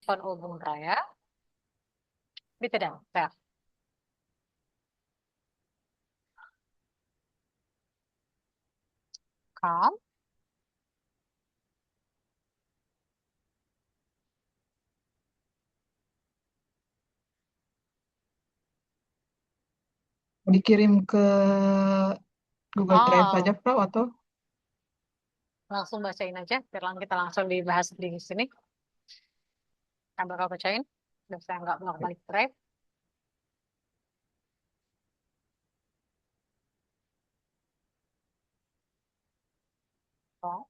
von oben Dreier. Bitte dann, Ver. Kaum. Dikirim ke Google Drive aja, Oh, Pro, atau langsung bacain aja. Biar kita langsung dibahas di sini. Saya bakal bacain. Biar saya nggak bolak-balik Drive. Oh.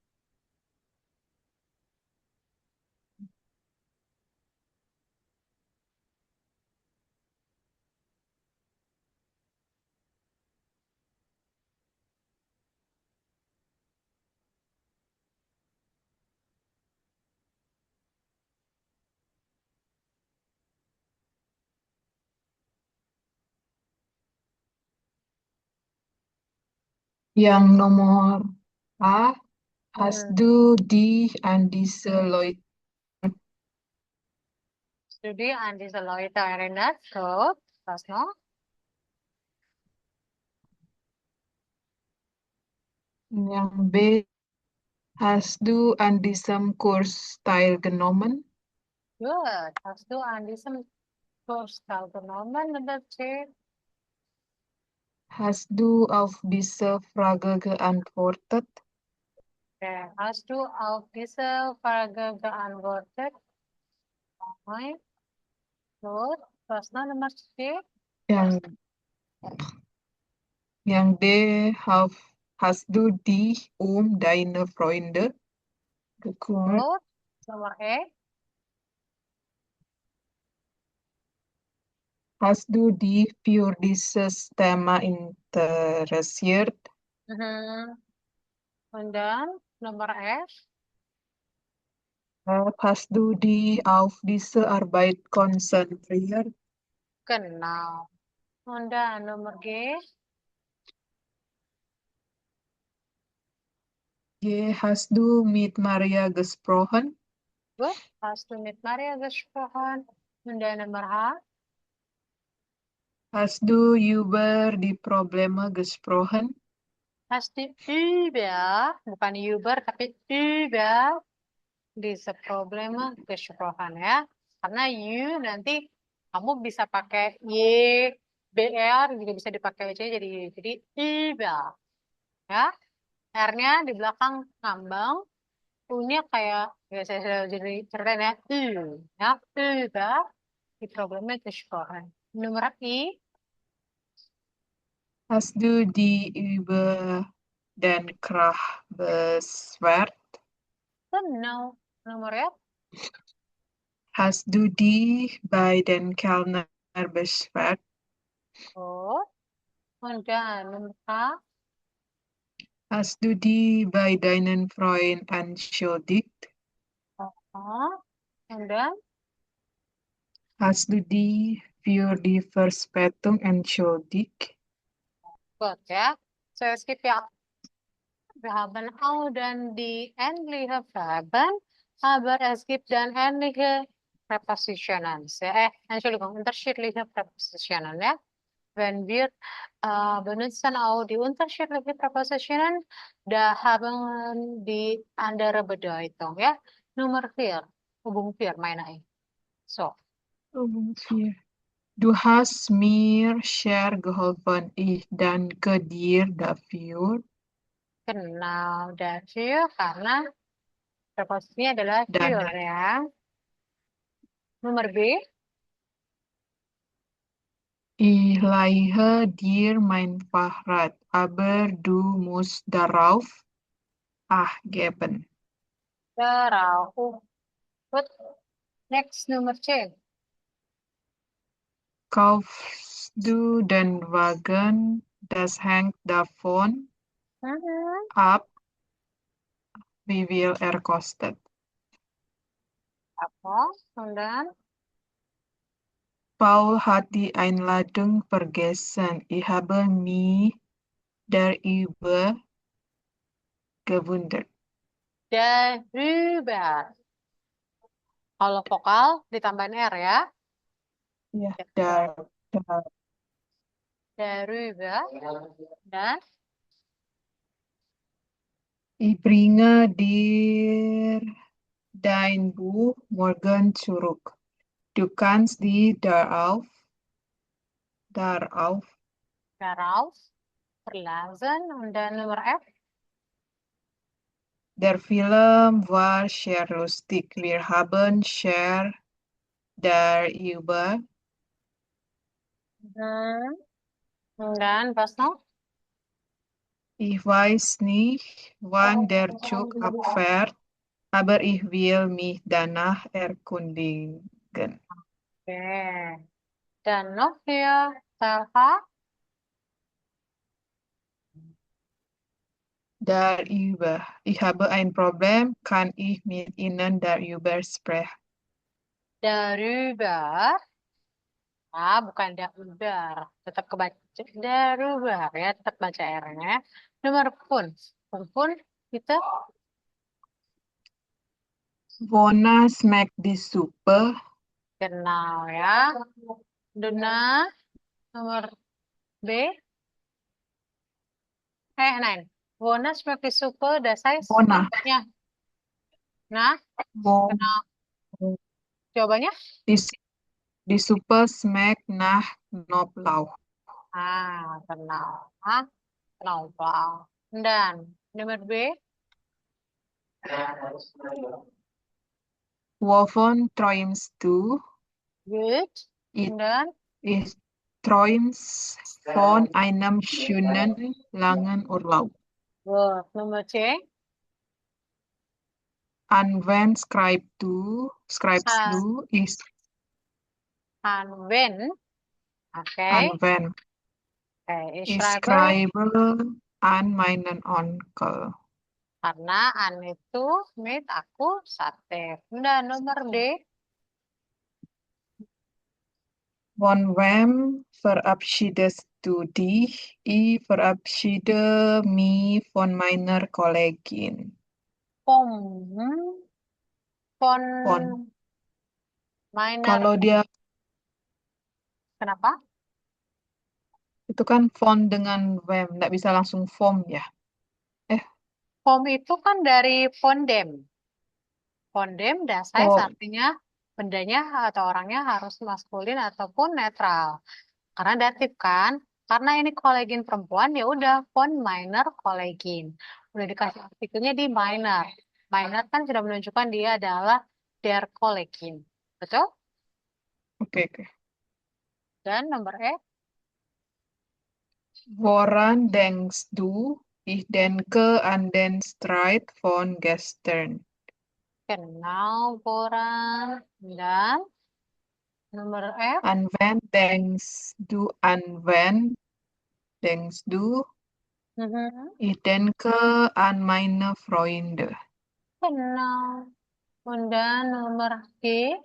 yang nomor A, has Hmm. do, D, and diese Leute. Studi an diese Leute erinnert. Gut. Was noch? Yang B, hast du an diesem Kurs teilgenommen? Gut. Hast du an diesem Kurs teilgenommen? Oder C? Hast du auf diese Frage geantwortet? Okay. Hast du auf diese Frage geantwortet? Nein. Gut. Was noch? Nomor C? Yang yang D, hast du dich deine Freunde gekümmert? Gut. Nomor E? Hast du dich für dieses Thema interessiert? Mhm. Und dann Nomor F? Hast du dich auf diese Arbeit konzentriert? Genau. Und dann Nomor G? G, hast du mit Maria gesprochen? Gut. Hast du mit Maria gesprochen? Und dann Nomor H? Hast du über die Probleme gesprochen? Hast du über, bukan über, tapi über diese Probleme gesprochen ya. Karena you nanti kamu bisa pakai y, br juga bisa dipakai aja jadi über ya. R-nya di belakang ngambang, U-nya kayak ya saya sudah jadi ceritain ya, ya, über die Probleme gesprochen. Nomor I, Hast du die über den Krach beschwert? genau. Nomor ya, Hast du die bei den Kellner beschwert? oh, und dann Nomor K, Hast du die bei deinen Freunden entschuldigt? oh, und dann Hast du die für die Verspätung entschuldigt? gut ya. Saya skip ya. Wir haben auch dann die ähnliche Verben, aber es gibt dann ähnliche Präpositionen. Entschuldigung, unterschiedliche Präpositionen, ja. Wenn wir benutzen auch die unterschiedlichen Präpositionen, da haben die andere Bedeutung, ja. Nomor 4, hubung 4 meine ich. So, Hier. Du hast mir sehr geholfen, ich danke dir dafür. genau dafür, karena preposisinya adalah für, Dan ya. Nomor B, ich leihe dir mein Fahrrad, aber du musst darauf Acht geben. darauf. Gut, next Nummer 10. Kaufst du den Wagen, das hängt davon Mhm. ab, wie viel er kostet. Apa? Und dann? Paul hat die Einladung vergessen. Ich habe mich darüber gewundert. Darüber. Kalau vokal ditambahin R ya. Ya, Dar, dar. darüber. Dan Ich bringe dir dein Buch morgen zurück. Du kannst die darauf darauf verlassen. Und dann Nummer F. Der Film war sehr lustig. Wir haben sehr darüber Hmm. Und dann was noch? Ich weiß nicht, wann der Zug abfährt, aber ich will mich danach erkundigen. Oke. Dan noch hier. Salva. Darüber. Ich habe ein Problem. Kann ich mit Ihnen darüber sprechen? Darüber. Ah, bukan darüber. Tetap kebaca. Darüber ya. Tetap baca R-nya. Nomor pun. Pun itu Wonach schmeckt die Suppe? kenal ya. Duna. Nomor B. Nein. Wonach schmeckt die Suppe? Das heißt, Wonach. ya. Nah, Wo, kenal. Jawabannya? die, die Suppe schmeckt nach Knoblauch. Ah, kenal. Ah, kenal, Pak. Dan nomor B. Wovon träumst du? Good. Ich, Dan ich träumst von einem schönen, langen Urlaub. good. Nomor C. An wen schreibst Sa du? Ich Anwen. an Oke. wen? Oke, ich Ich schreibe schreibe an meinen Onkel. karena an itu mit aku sate. Dan nomor D. Von wem verabschiedest du dich? Ich verabschiede mich von meiner Kollegin. Pom. Von. Pon minor. Kalau dia Kenapa? itu kan von dengan wem, nggak bisa langsung vom ya. Eh, Pom itu kan dari pondem. Pondem dan size oh, artinya bendanya atau orangnya harus maskulin ataupun netral. Karena datif kan? Karena ini kolegin perempuan ya udah pon minor kolegin. Udah dikasih artikelnya di minor. Minor kan sudah menunjukkan dia adalah der kolegin. Betul? oke, oke. Dan nomor E. Woran denkst du? Ich denke an den Streit von gestern. Genau, Boran. Dan nomor F. An wen denkst du? Mhm. Ich denke an meine Freunde. Genau. Und dann nomor G.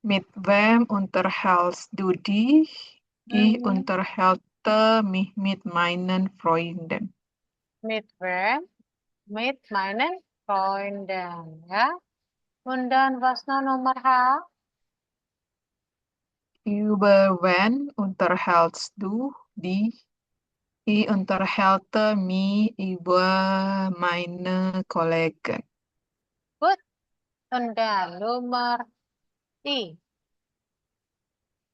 Mit wem unterhältst du dich? Ich Mhm. unterhalte mich mit meinen Freunden. Mit wem? Mit meinen Freunden, ya. Und dann was noch nomor H? Über wen unterhältst du dich? Ich unterhalte mich über meine Kollegen. Good. Und dann nomor I.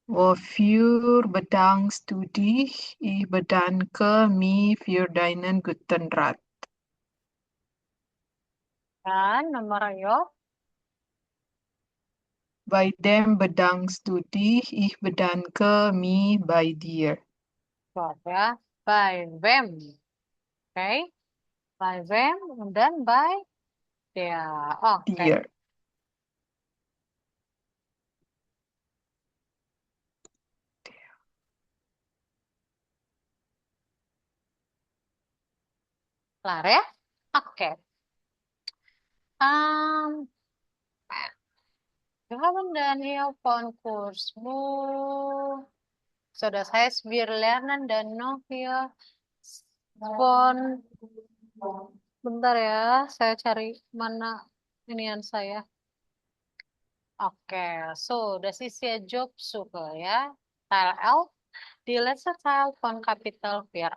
Wofür bedankst du dich? Ich bedanke mich für deinen guten Rat. Dan nomor J. Bei dem bedankst du dich? Ich bedanke mich bei dir. Good, ya. By wem. Oke. By wem. Und dann by dia. Oke. Dir. Kelar ya? Oke. Um, Wir haben dann hier von Kursbuch. So, das heißt, wir lernen dann noch hier von, bentar ya, saya cari mana inian saya. Oke, so das ist ja Jobsuche ya. Teil L, die letzte Teil von Kapitel 4.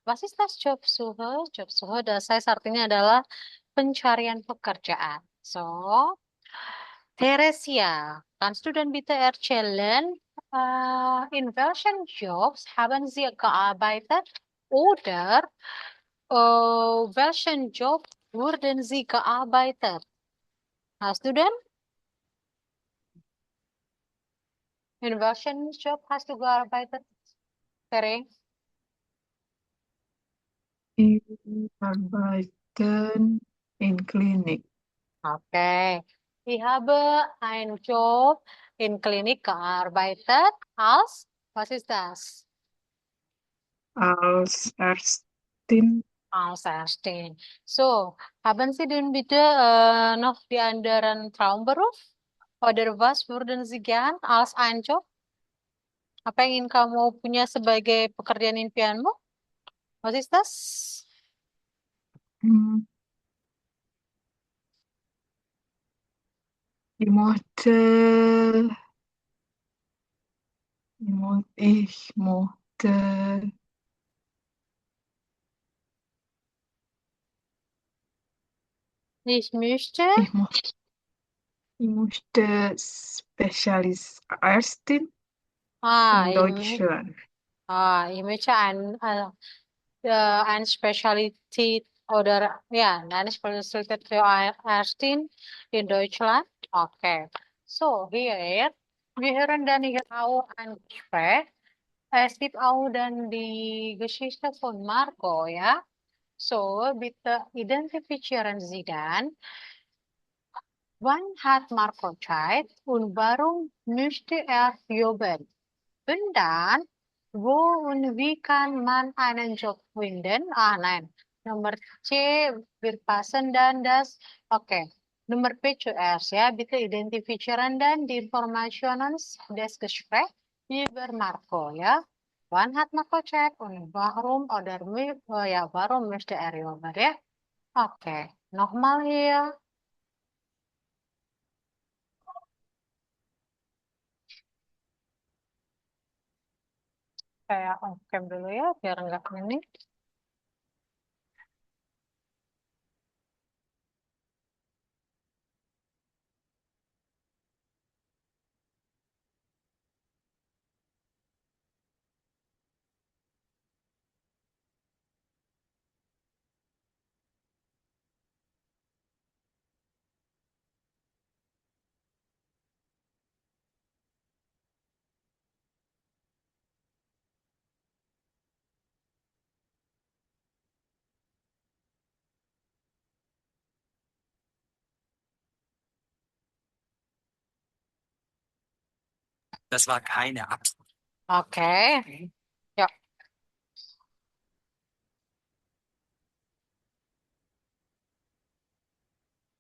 Was ist das Jobsuche? Jobsuche das heißt artinya adalah pencarian pekerjaan. So, Theresia, kannst du dann bitte erzählen, in welchen Jobs haben Sie gearbeitet oder welchen Job wurden Sie gearbeitet? Hast du denn? In welchen Job hast du gearbeitet, Tere? Ich arbeiten in Klinik Okay. Ich habe einen Job in Klinik gearbeitet als, was ist das? als Ärztin. Als Ärztin. So, haben Sie denn bitte noch die anderen Traumberuf? Oder was würden Sie gern als ein Job? Apa yang ingin kamu punya sebagai pekerjaan impianmu? Was ist das? Hm, Ich mochte, ich mochte, Ich möchte. ich mochte, ich mochte Spezialistärztin Ah, in Deutschland. Ich möchte eine Spezialität oder ja, eine Spezialität für Ärztin in Deutschland. Okay. So, hier, wir hören dann hier auch ein Gespräch. Es gibt auch dann die Geschichte von Marco, ja. So, bitte identifizieren Sie dann, wann hat Marco Zeit und warum möchte er jobben? Und dann, wo und wie kann man einen Job finden? Ah, nein. Nomor C, wir passen dann das. Oke. Nomor B zuerst ya. Bitte identifizieren dan die Informationen des Gesprächs über Marco ya. Wann hat Marco Zeit und warum oder oh ja, warum möchte er jobben ya? Oke. Nochmal hier. Saya off-cam dulu ya, biar nggak ini. Das war keine Absicht. Oke. Yuk.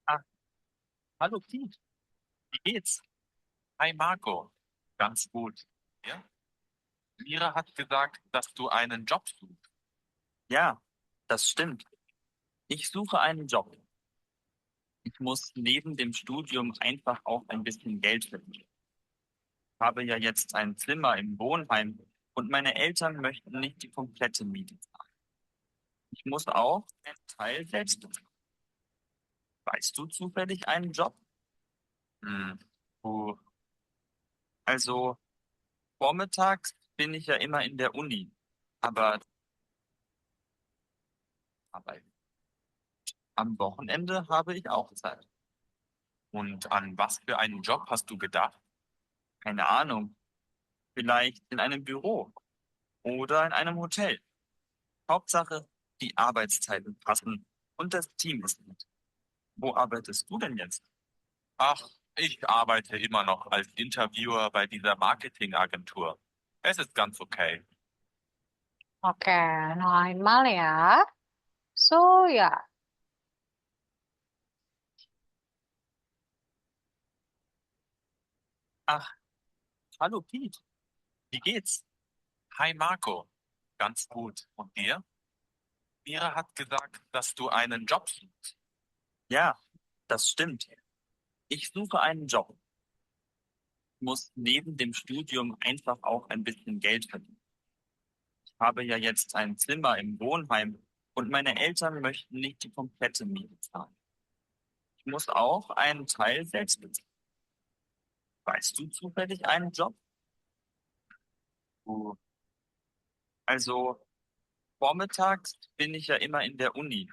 Ah, hallo Piet, wie geht's? Hi Marco, ganz gut. Ja? Mira hat gesagt, dass du einen Job suchst. Ja, das stimmt. Ich suche einen Job. Ich muss neben dem Studium einfach auch ein bisschen Geld verdienen. Ich habe ja jetzt ein Zimmer im Wohnheim und meine Eltern möchten nicht die komplette Miete zahlen. Ich muss auch einen Teil selbst bezahlen. Weißt du zufällig einen Job? Hm. puh. Also vormittags bin ich ja immer in der Uni, aber arbeiten. Am Wochenende habe ich auch Zeit. Und an was für einen Job hast du gedacht? Keine Ahnung. Vielleicht in einem Büro oder in einem Hotel. Hauptsache, die Arbeitszeiten passen und das Team ist gut. Wo arbeitest du denn jetzt? Ach, ich arbeite immer noch als Interviewer bei dieser Marketingagentur. Es ist ganz okay. Oke, noch einmal ya. So, ja. Ach, hallo Piet. Wie geht's? Hi Marco. Ganz gut. Und dir? Mira hat gesagt, dass du einen Job suchst. Ja, das stimmt. Ich suche einen Job. muss neben dem Studium einfach auch ein bisschen Geld verdienen. Ich habe ja jetzt ein Zimmer im Wohnheim und meine Eltern möchten nicht die komplette Miete zahlen. Ich muss auch einen Teil selbst bezahlen. Weißt du zufällig einen Job? Oh. Also, vormittags bin ich ja immer in der Uni,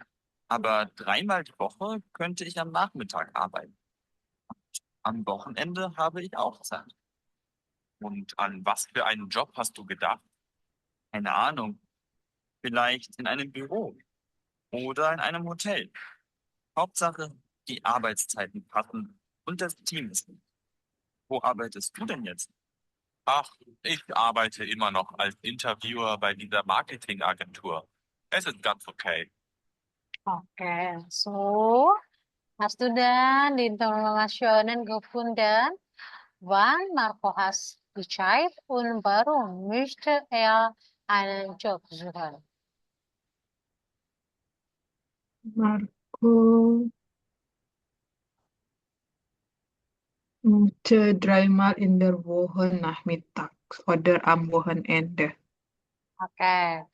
aber dreimal die Woche könnte ich am Nachmittag arbeiten. Am Wochenende habe ich auch Zeit. Und an was für einen Job hast du gedacht? Keine Ahnung. Vielleicht in einem Büro oder in einem Hotel. Hauptsache, die Arbeitszeiten passen und das Team ist gut. Wo arbeitest du denn jetzt? Ach, ich arbeite immer noch als Interviewer bei dieser Marketingagentur. Es ist ganz okay. Oke, so hast du dan die Informationen gefunden, wann Marco has Bescheid und warum möchte er einen Job suchen? Marco moeten dreimal in der Woche nachmittags oder am Wochenende. Oke,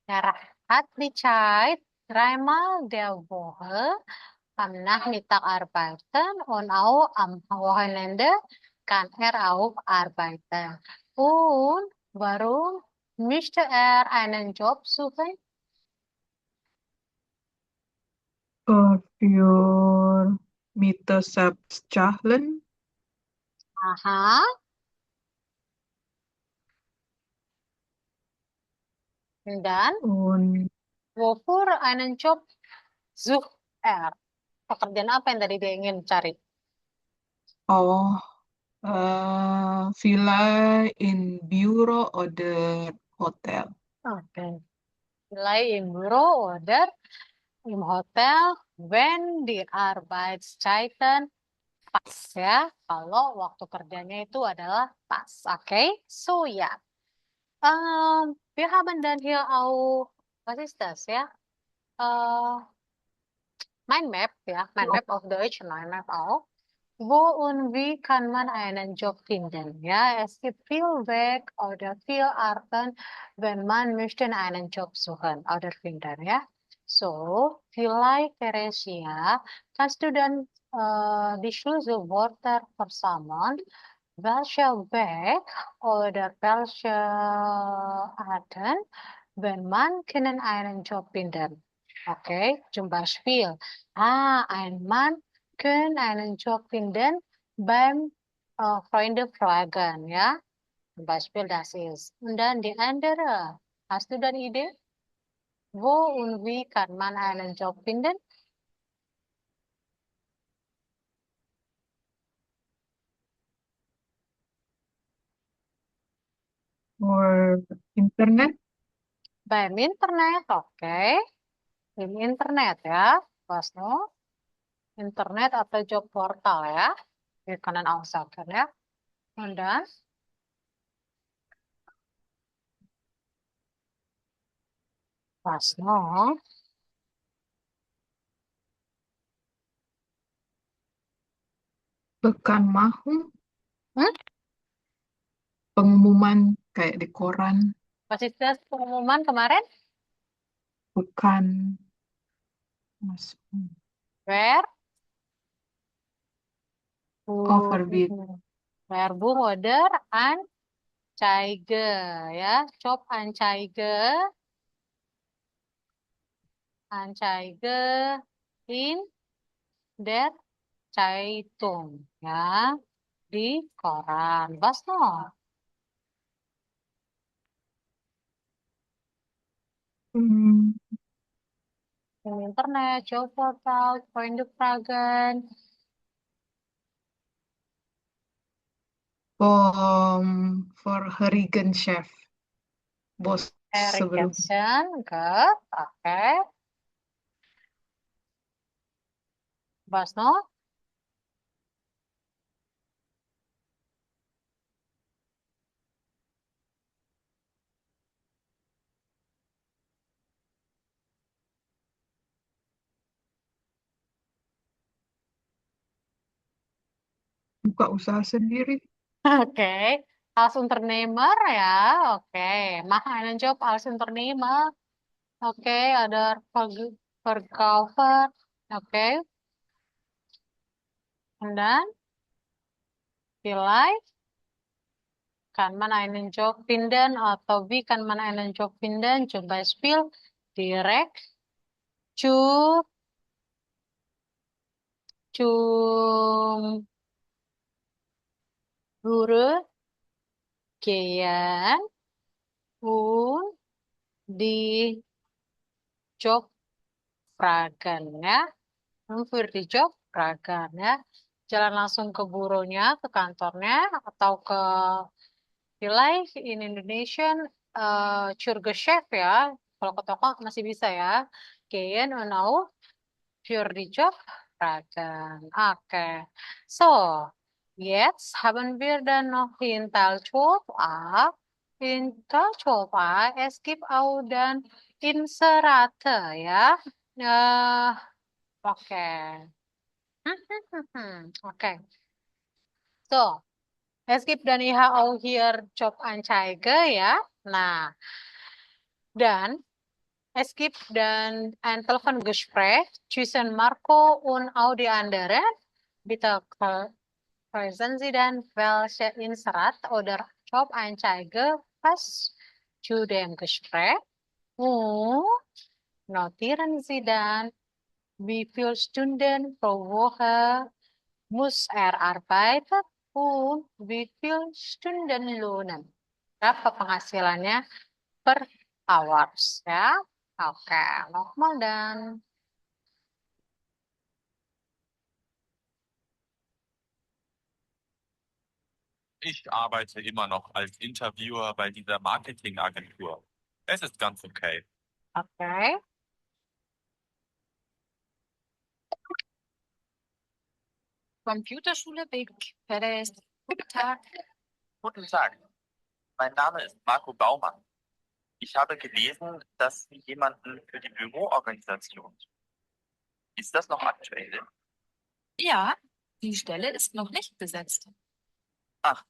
er hat Bescheid dreimal der Woche am Nachmittag arbeiten und auch am Wochenende kann er auch arbeiten. Und warum möchte er einen Job suchen? Für Miete selbst zahlen Aha, dan und wofür einen Job sucht er? Pekerjaan apa yang tadi dia ingin cari? oh, villa in Büro oder Hotel. Oke. Mulai im Büro oder im Hotel, wenn die Arbeitszeiten pas ya. Kalau waktu kerjanya itu adalah pas. Oke, so ja. Wir haben dann hier auch, was ist das ya? Äh, Mein Map ja, Mein Map auf Deutsch, Mein Map auch. Wo und wie kann man einen Job finden? Ja, es gibt viel Weg oder viel Arten, wenn man möchte einen Job suchen oder finden, ja. So, vielleicht Teresia, kannst du dann die Schlüsselwörter versammeln, welche Weg oder welche Arten, wenn man können einen Job finden? Okay, zum Beispiel, ein Mann können einen Job finden beim Freunde fragen, ja. Zum Beispiel das ist. Und dann die andere. Hast du dann Idee? Wo und wie kann man einen Job finden? Or Internet. Beim Internet, oke. Di internet ya, Wasno. Internet atau job portal ya. Wir können auch sagen, ya. Und dann, Wasno. Pekan Mahu, Hmm? pengumuman kayak di koran, Was ist das pengumuman kemarin? pekan masuk Where? overbid, Werbung order Anzeige, ya. Anzeige in der Zeitung, ya. Di koran. Was noch? hmm, Di internet, job portal, Freunde fragen. for Herigen Chef, bos sebelum Erikson, good. Oke. Was noch? buka usaha sendiri. Oké. Als Unternehmer ja, oké. Mach einen Job als Unternehmer. Oké, ada Verkäufer. Oké. Und dann vielleicht kann man einen Job finden atau wie kann man einen Job finden? Zum Beispiel direkt zu zum Guru gehen und die Job fragen ya. Für die Job fragen ya. Jalan langsung ke buronya, ke kantornya, atau ke vielleicht in Indonesian Chef ya. Kalau ke toko masih bisa ya. Gehen und auch für die Job fragen. Okay. So, jetzt haben wir dann noch in Teil 12a. In Teil 12a, es gibt auch dann Inserate, ja. Okay. Okay. So, es gibt dann ja auch hier Jobanzeige, ja. Nah, dan es gibt dann ein Telefongespräch zwischen Marco und auch die anderen. Bitte kreuzen Sie dann, welche Inserat oder Jobanzeige passt zu dem Gespräch. Und notieren Sie dann, wie viele Stunden pro Woche muss arbeiten und wie viel Stundenlohnen. Berapa penghasilannya per hours ya. Oke, nochmal dan. Ich arbeite immer noch als Interviewer bei dieser Marketingagentur. Es ist ganz okay. Oke. Computerschule Big Perez. Guten Tag. Guten Tag. Mein Name ist Marco Baumann. Ich habe gelesen, dass Sie jemanden für die Büroorganisation suchen. Ist das noch aktuell? Ja, die Stelle ist noch nicht besetzt. Ach,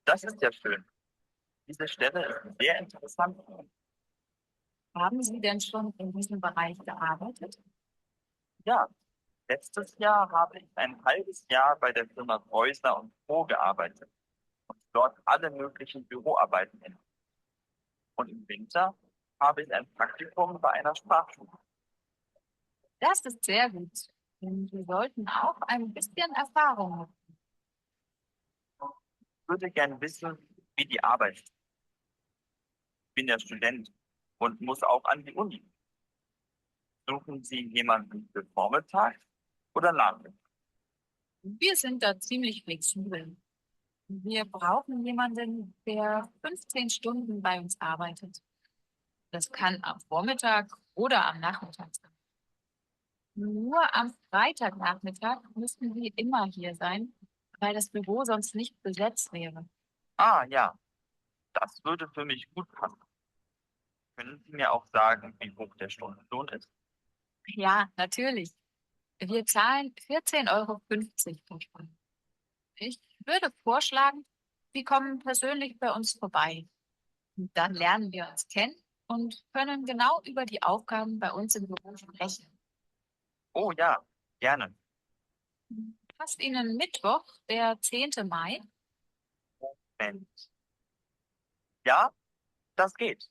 das ist ja schön. Diese Stelle ist sehr interessant. Haben Sie denn schon in diesem Bereich gearbeitet? Ja, letztes Jahr habe ich ein halbes Jahr bei der Firma Preußner und Co. gearbeitet und dort alle möglichen Büroarbeiten in. Und im Winter habe ich ein Praktikum bei einer Sprachschule. Das ist sehr gut. Sie sollten auch ein bisschen Erfahrung haben. Ich würde gerne wissen, wie die Arbeit ist. Ich bin ja Student und muss auch an die Uni. Suchen Sie jemanden für Vormittag oder Nachmittag? Wir sind da ziemlich flexibel. Wir brauchen jemanden, der 15 Stunden bei uns arbeitet. Das kann am Vormittag oder am Nachmittag sein. Nur am Freitagnachmittag müssten Sie immer hier sein, weil das Büro sonst nicht besetzt wäre. Ah ja, das würde für mich gut passen. Können Sie mir auch sagen, wie hoch der Stundenlohn ist? Ja, natürlich. Wir zahlen 14,50 € pro Stunde. Ich würde vorschlagen, Sie kommen persönlich bei uns vorbei. Und dann lernen wir uns kennen und können genau über die Aufgaben bei uns im Büro sprechen. Oh ja, gerne. Passt Ihnen Mittwoch, der 10. Mai? Moment. Ja, das geht.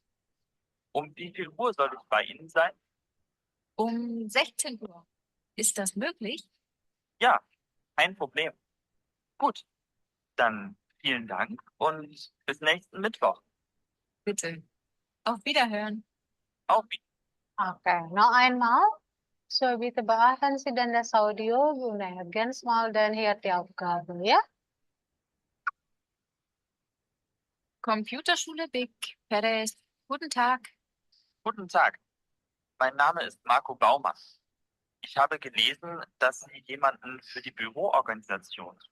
Um wie viel Uhr soll ich bei Ihnen sein? Um 16 Uhr. Ist das möglich? Ja, kein Problem. Gut, dann vielen Dank und bis nächsten Mittwoch. Bitte. Auf Wiederhören. Auf Oke, noch einmal. So, bitte beachten Sie dann das Audio und ergänzt mal dann hier die Aufgabe, ja? Computerschule Big Perez. Guten Tag. Guten Tag. Mein Name ist Marco Baumann. Ich habe gelesen, dass Sie jemanden für die Büroorganisation suchen.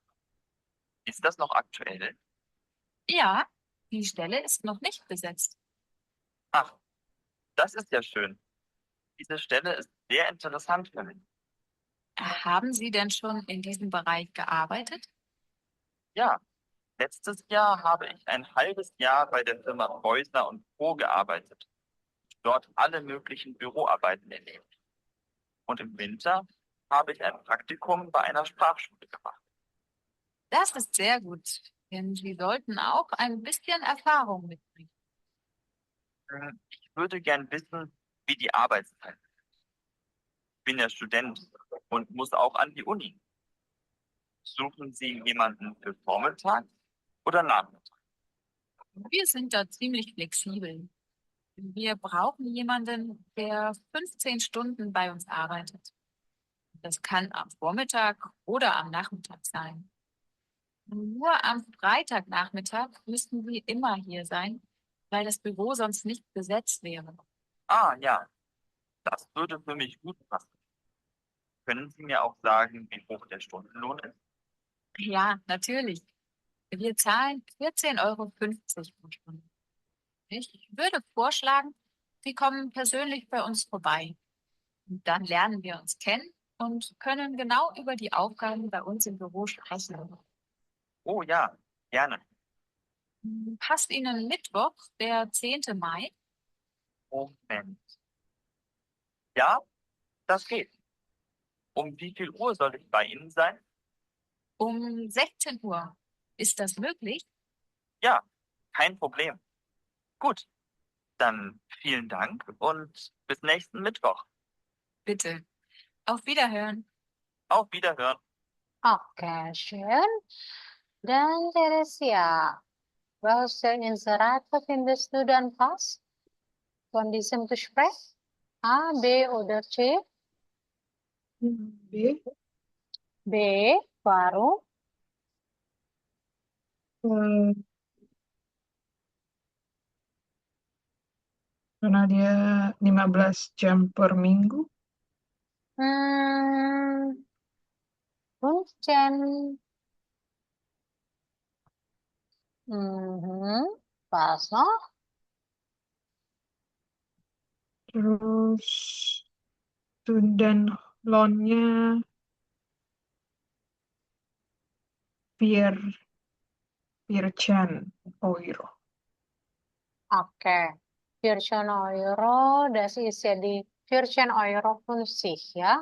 Ist das noch aktuell? Ja, die Stelle ist noch nicht besetzt. Ach, das ist ja schön. Diese Stelle ist sehr interessant für mich. Haben Sie denn schon in diesem Bereich gearbeitet? Ja, Letztes Jahr habe ich ein halbes Jahr bei der Firma Preußner und Co. gearbeitet, dort alle möglichen Büroarbeiten erlebt. Und im Winter habe ich ein Praktikum bei einer Sprachschule gemacht. Das ist sehr gut, denn Sie sollten auch ein bisschen Erfahrung mitbringen. Ich würde gern wissen, wie die Arbeitszeit ist. Ich bin ja Student und muss auch an die Uni. Suchen Sie jemanden für Vormittag oder Nachmittag? Wir sind da ziemlich flexibel. Wir brauchen jemanden, der 15 Stunden bei uns arbeitet. Das kann am Vormittag oder am Nachmittag sein. Nur am Freitagnachmittag müssten Sie immer hier sein, weil das Büro sonst nicht besetzt wäre. Ah, ja, das würde für mich gut passen. Können Sie mir auch sagen, wie hoch der Stundenlohn ist? Ja, natürlich. Wir zahlen 14,50 € pro Stunde. Ich würde vorschlagen, Sie kommen persönlich bei uns vorbei. Und dann lernen wir uns kennen und können genau über die Aufgaben bei uns im Büro sprechen. Oh ja, gerne. Passt Ihnen Mittwoch, der 10. Mai? Moment. Ja, das geht. Um wie viel Uhr soll ich bei Ihnen sein? Um 16 Uhr. Ist das möglich? Ja, kein Problem. Gut, dann vielen Dank und bis nächsten Mittwoch. Bitte. Auf Wiederhören. Auf Wiederhören. Oke, schön. Dan Teresia, welche Inserate findest du dann pas von diesem Gespräch? A, B oder C? B. B, baru. eh, Karena dia 15 jam per minggu. Hmm, 15. Mhm, pas noh. Terus student loan-nya 400 euro. Oke. 14 euro, das ist ja di 14 euro ya.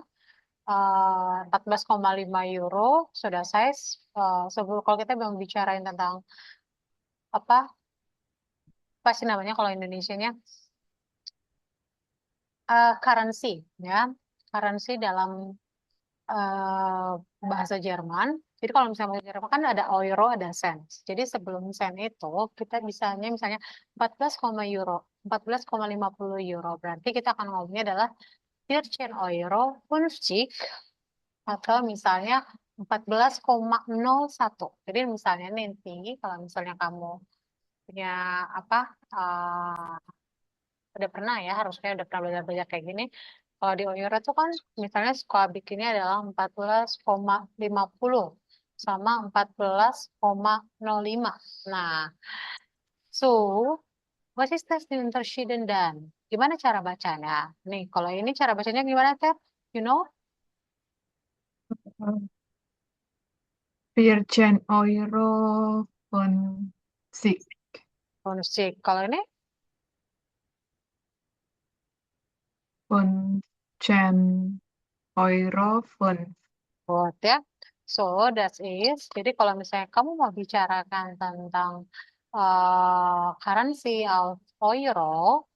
14,5 euro sudah saya sebelum kalau kita belum bicarain tentang apa sih namanya kalau Indonesianya currency ya, currency dalam eh, bahasa Jerman. Jadi kalau misalnya bahasa Jerman kan ada euro, ada sen. Jadi sebelum sen itu kita bisanya misalnya 14,50 euro. Berarti kita akan ngomongnya adalah 14 euro 50 atau misalnya 14,01. Jadi misalnya nanti kalau misalnya kamu punya apa udah pernah ya, harusnya udah pernah belajar kayak gini. Kalau di euro tuh kan misalnya skala bikinnya adalah 14,50 sama 14,05. Nah, so what is the unterschieden dan? Gimana cara bacanya? Nih, kalau ini cara bacanya gimana, Teh? You know? 400 euro 50. Bonus C. Kalau ini 500 euro 5. buat ya. So, that is. Jadi kalau misalnya kamu mau bicarakan tentang currency of euro,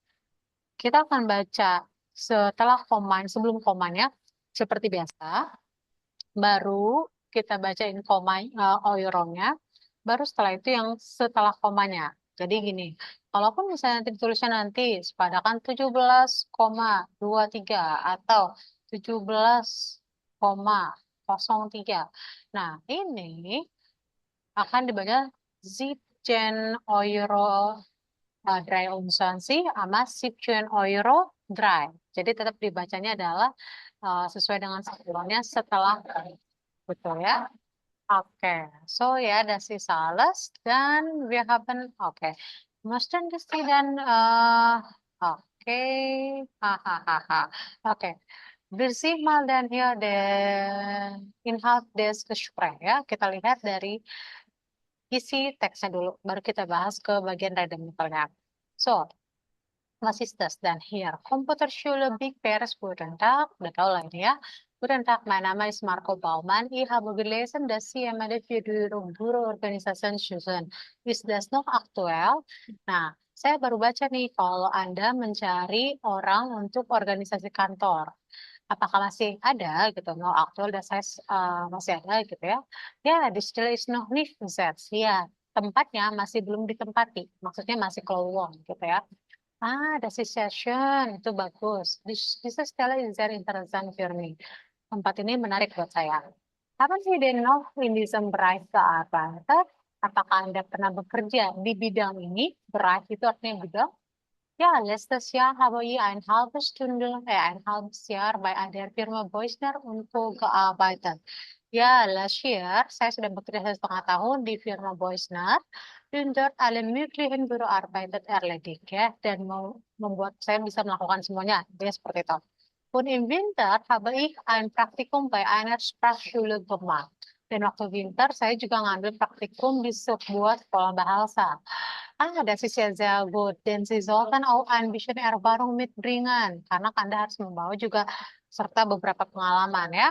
kita akan baca setelah koma, sebelum komanya, seperti biasa. Baru kita bacain koma euronya. Baru setelah itu yang setelah komanya. Jadi gini, kalaupun misalnya nanti ditulisnya nanti sepadakan 17,23 atau 17,03. Nah, ini akan dibaca Zipchen Euro Dry Unsansi sama Zipchen Euro Dry. Jadi tetap dibacanya adalah sesuai dengan satuannya setelah betul ya. Oke, so ja, das ist alles. Dan wir haben, oke, möchten Sie dann, oke, hahaha, oke. Bersih mal dan hier den Inhalt des Gesprächs ya. Kita lihat dari isi teksnya dulu, baru kita bahas ke bagian redundantnya. So, was ist das denn hier? Computerschule Big Bears, guten Tag. Udah tahu lah ini ya. Guten Tag, mein Name ist Marco Baumann. Ich habe gelesen, dass Sie eine für die Organisation suchen. Ist das noch aktuell? Nah, saya baru baca nih kalau Anda mencari orang untuk organisasi kantor. Apakah masih ada gitu, noch aktuell, das heißt masih ada gitu ya. Ya, die Stelle ist noch nicht besetzt. Ya, tempatnya masih belum ditempati. Maksudnya masih kelowong gitu ya. Das ist sehr schön. Itu bagus. Diese Stelle ist sehr interessant für mich. Tempat ini menarik buat saya. Haben Sie denn noch in diesem Bereich gearbeitet? Apakah Anda pernah bekerja di bidang ini? Bereich itu artinya bidang. Ja, letztes Jahr habe ich ein halbes Jahr bei einer Firma Boissner und Co. gearbeitet. Ya, last year saya sudah bekerja 1,5 tahun di firma Boissner und dort alle möglichen Büroarbeit erledigt ya, dan membuat saya bisa melakukan semuanya. Dia seperti itu. Und im Winter habe ich ein Praktikum bei einer Sprachschule gemacht. Dan waktu winter saya juga ngambil praktikum di sebuah sekolah bahasa. Das ist ja sehr gut, denn Sie sollten auch ein bisschen Erfahrung mitbringen, karena Anda harus membawa juga serta beberapa pengalaman ya.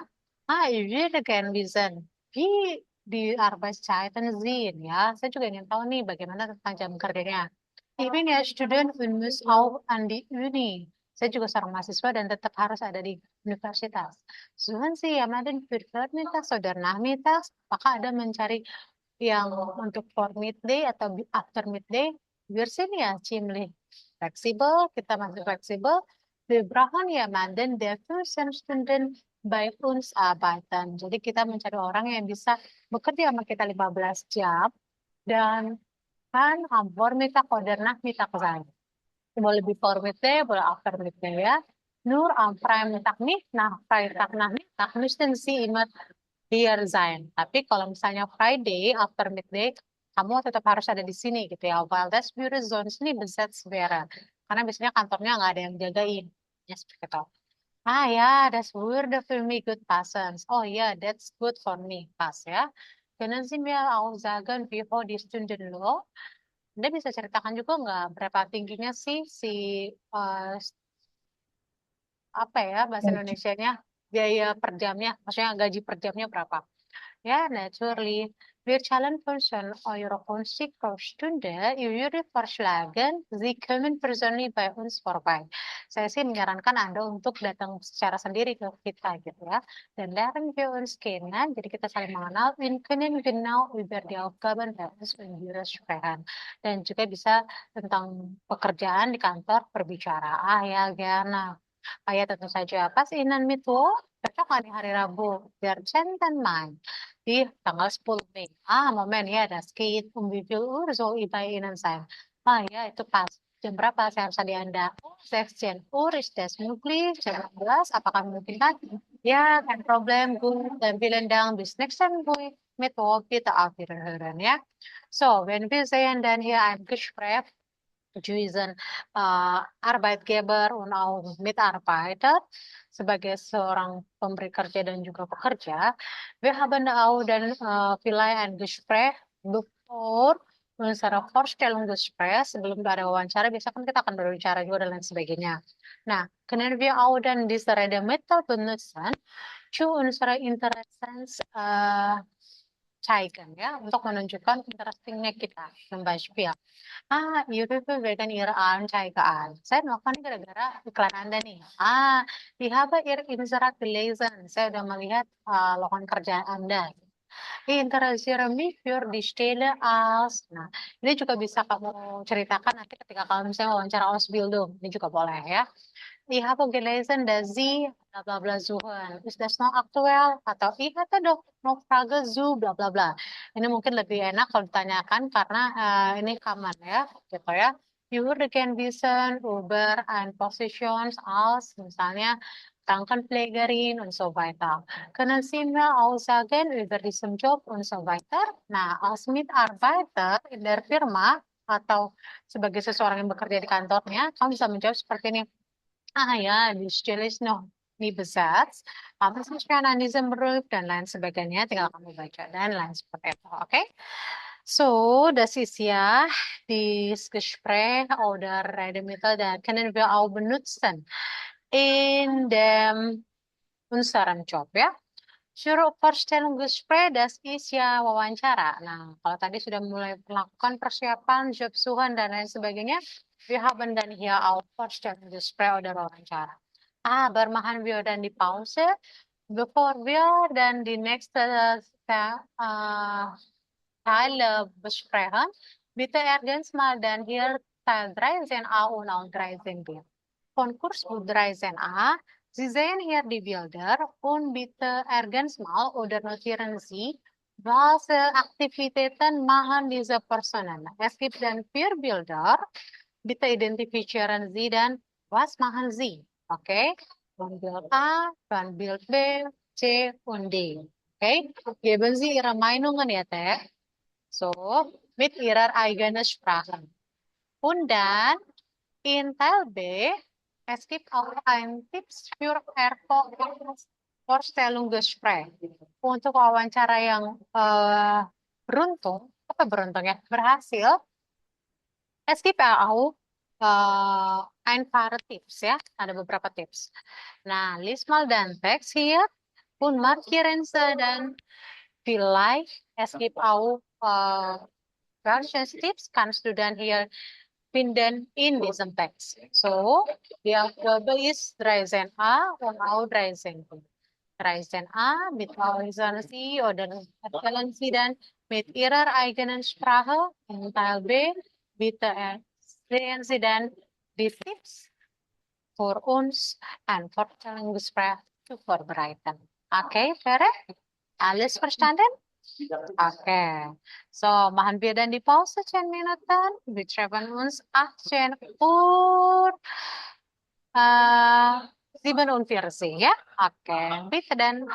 Ich würde gerne wissen, wie die Arbeitszeiten sind ya. Saya juga ingin tahu nih bagaimana tentang jam kerjanya. Ich bin ja Student und muss auch an die Uni. Saya juga seorang mahasiswa dan tetap harus ada di universitas. Suchen Sie jemanden für Vormittags oder Nachmittags? Apakah Anda mencari yang untuk for midday atau after midday? Wir sind ja ziemlich flexibel, kita masih fleksibel. Wir brauchen jemanden, der 15 Stunden bei uns arbeiten. Jadi kita mencari orang yang bisa bekerja sama kita 15 jam dan kan am Vormittag oder Nachmittag sein. Boleh before midday, boleh after midday ya. Nur am Freitag nicht, nach Freitag Nachmittag müssen Sie immer hier sein. Tapi kalau misalnya Friday after midday, kamu tetap harus ada di sini gitu ya. While das Büro sonst nicht besetzt wäre. Karena biasanya kantornya nggak ada yang jagain. Ya seperti itu. Ja, das würde für mich gut passen. Oh ja, that's good for me. Pas ya. Können Sie mir auch sagen, wie hoch die Stundenlohn? Anda bisa ceritakan juga nggak berapa tingginya sih si apa ya bahasa Gaji. Indonesianya, biaya per jamnya, maksudnya gaji per jamnya berapa? Ja, natürlich. Wir zahlen 15 Euro pro Stunde. Ich würde vorschlagen, Sie kommen persönlich bei uns vorbei. Saya sih menyarankan Anda untuk datang secara sendiri ke kita gitu ya. Dan lernen wir uns kennen, jadi kita saling mengenal, und können genau über die Aufgaben bei uns im Büro sprechen. Dan juga bisa tentang pekerjaan di kantor berbicara. Ya, gerne. Ya, tentu saja. Pas Ihnen Mittwoch, cocok nggak di hari Rabu? Biar centang main di tanggal 10 Mei. Momen ya, das geht wie viel Uhr soll ich bei Ihnen sein? Ya, itu pas. Jam berapa saya harus di Anda? 16 Uhr ist das möglich? Jam 12, apakah memungkinkan? Ya, kein Problem, gut. Dan vielen Dank. Bis nächsten Mittwoch, bitte auf Wiederhören, ya. So, wenn wir sehen dann hier ein Gespräch zwischen Arbeitgeber und auch Mitarbeiter sebagai seorang pemberi kerja dan juga pekerja. Wir haben auch dann vielleicht ein Gespräch bevor unsere Vorstellungsgespräch, sebelum ada wawancara, biasanya kan kita akan berbicara juga dan lain sebagainya. Nah, können wir auch dann diese Redemittel benutzen zu unsere Interessen zeigen ya, untuk menunjukkan interestingnya kita. Zum Beispiel, Ihre wegen Ihrer Anzeigen. Saya melakukan ini gara-gara iklan Anda nih. Ich habe Ihr Inserat gelesen. Saya sudah melihat lowongan kerjaan Anda. Ich interessiere mich für die Stelle als. Nah, ini juga bisa kamu ceritakan nanti ketika kamu misalnya wawancara Ausbildung. Ini juga boleh ya. Ich habe gelesen, dass Sie bla bla bla suchen. Ist das noch aktuell? Atau ich hatte doch noch Frage zu bla bla bla. Ini mungkin lebih enak kalau ditanyakan karena ini common ya, gitu ya. You würde gern wissen über ein Positions als, misalnya Krankenpflegerin und so weiter. Können Sie mir auch sagen über diesen Job und so weiter? Nah, als Mitarbeiter in der Firma atau sebagai seseorang yang bekerja di kantornya, kamu bisa menjawab seperti ini. Ja, die Stelle ist noch nie besetzt. Aber es ist schon an diesem Beruf dan lain sebagainya. Tinggal kamu baca dan lain seperti itu. Oke? So, das ist ja das Gespräch oder Redemittel, da können wir auch benutzen in dem unseren Job ya. Vorstellungsgespräch, das ist ya wawancara. Nah, kalau tadi sudah mulai melakukan persiapan, job suchen dan lain sebagainya, wir haben dann hier auch Vorstellungsgespräch oder wawancara. Aber machen wir dann die Pause, bevor wir dann die nächste Teile besprechen. Bitte ergens mal dann hier Teil 13a und auch 13b. Von Kursbuch 13a, Sie sehen hier die Bilder und bitte ergens mal oder notieren Sie, was Aktivitäten machen diese Personen. Es gibt dann 4 Bilder. Bitte identifizieren Sie dann, was machen Sie. Okay? Von Bild A, von Bild B, C und D. Okay? Geben Sie Ihre Meinungen ya, Teh. So, mit Ihrer eigenen Sprache. Und dann in Teil B, es gibt auch ein Tipps für Vorstellungsgespräch. Untuk wawancara yang beruntung, apa beruntung ya, berhasil, es gibt auch ein paar Tipps ya, ada beberapa tips. Nah, lies mal dan teks hier und markieren Sie dann vielleicht, es gibt auch Tipps kannst du dann hier finden in diesem Text. So, die Aufgabe ist 13a und auch 13b. 13a visualisieren Sie oder erzählen Sie dann mit Ihrer eigenen Sprache. In Teil B bitte sehen Sie dann die Tipps für uns ein Vorstellungsgespräch zu vorbereiten. Okay, Fere? Alles verstanden? Okay, so machen wir dann die Pause 10 Minuten. Wir treffen uns 18 Uhr 47 ya. Oke, bitte dann.